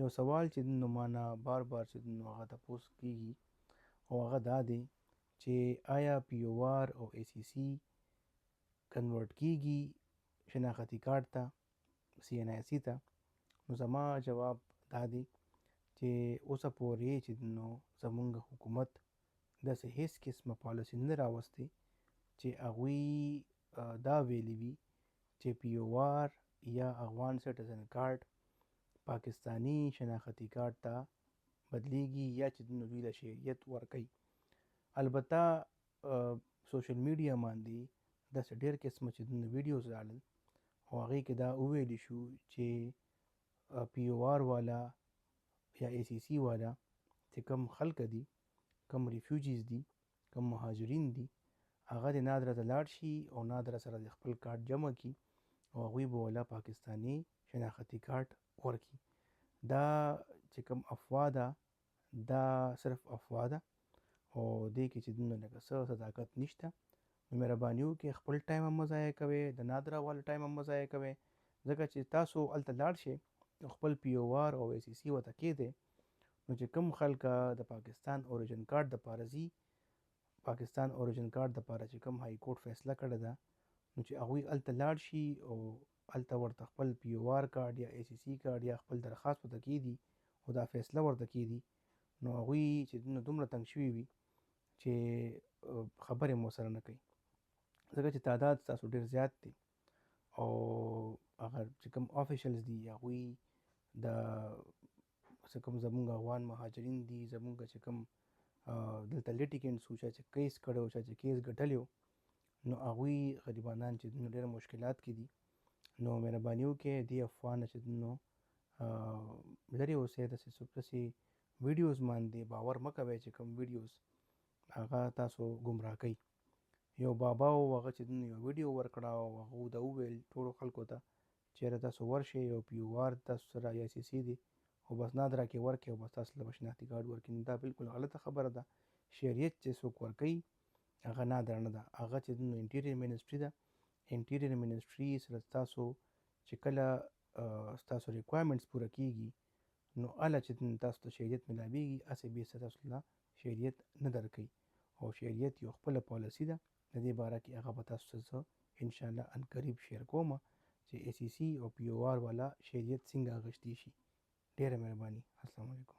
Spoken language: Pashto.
یو سوال چې نو معنا بار بار چې نو هغه تاسو کیږي او هغه دا دی چې آیا پی او آر او ای سی سی کنورټ کیږي شناختی کارت ته سی ان آی سی ته. نو زما جواب دا دی چې اوسه پورې چې نو زمونږ حکومت داسې هیڅ قسمه پالیسي نه راوستې چې هغوی دا ویلي وي چې پی او آر یا افغان سټیزن کارت پاکستانی شناختی کارت ته بدلیږي یا چې دوی له شهریت ورکوي. البته سوشل میډیا باندې داسې ډېر قسمه چې ویډیوز راغلل او هغې کې دا وویلی شو چې پی او آر والا یا ای سی سی والا چې کم خلک دي، کم ریفیوجیز دي، کم مهاجرین دي، هغه د نادره ته لاړ شي او نادره سره د خپل کارت جمع کړي او هغوی به ولا پاکستانی شناختی کارت ورکړي. دا چې کوم افوا ده دا صرف افوا ده او دې کې چې دونه لکه څه صداقت نشته. نو مهرباني وکړئ خپل ټایم هم مه ضایع کوئ، د نادره والو ټایم هم مه ضایع کوئ، ځکه چې تاسو هلته لاړ شئ خپل پی او آر او ای سی سی ورته کېږدئ نو چې کوم خلکه د پاکستان اوریجن کارت دپاره ځي، پاکستان اوریجن کارت دپاره چې کوم های کورټ فیصله کړې ده نو چې هغوی هلته لاړ شي او هلته ورته خپل پی او آر کارت یا ای سی سی کارت یا خپل درخواست ورته کېږدي او دا فیصله ورته کېږدي نو هغوی چې دومره تنګ شوي وي چې خبرې مو سره نه کوي، ځکه چې تعداد ستاسو ډېر زیات دی او هغه چې کوم آفیشلز دي هغوی د څه کوم زمونږ افغان مهاجرین دي، زمونږ چې کوم دلته لیټیګنټس وو چې کیس کړی وو، چې کیس ګټلی وو، نو هغوی غریبانان چې ډېر مشکلات کې دي. نو مهرباني وکړئ دې افوا نه چې لرې اوسئ، داسې ویډیوز باندې باور مه کوئ چې کوم ویډیوز هغه تاسو ګمراه کوي. یو بابا و هغه چې یو ویډیو ورکړه او هغه دا وویل ټولو خلکو ته چېرې تاسو ورشئ یو پی او آر تاسو سره یا سی سی دی او بس نادره کې ورکړئ او بس تاسو له شناختي کارت ورکړي. دا بالکل غلطه خبره ده. شهریت چې څوک ورکوي هغه نادره نه ده، هغه چې انټیریر منسټري ده. انټیریر منسټري سره تاسو چې کله ستاسو ریکوایرمنټس پوره کیږي نو هله چې تاسو ته شهریت ملاویږي، هسې بې څه تاسو له شهریت نه درکوي. او شهریت یو خپله پالیسي ده، د دې باره کې هغه به تاسو ته زه انشاءالله عنقریب شیر کوم چې ای سی سی او پی او آر والا شهریت څنګه اخیستی شي. ډېره مهرباني. السلام علیکم.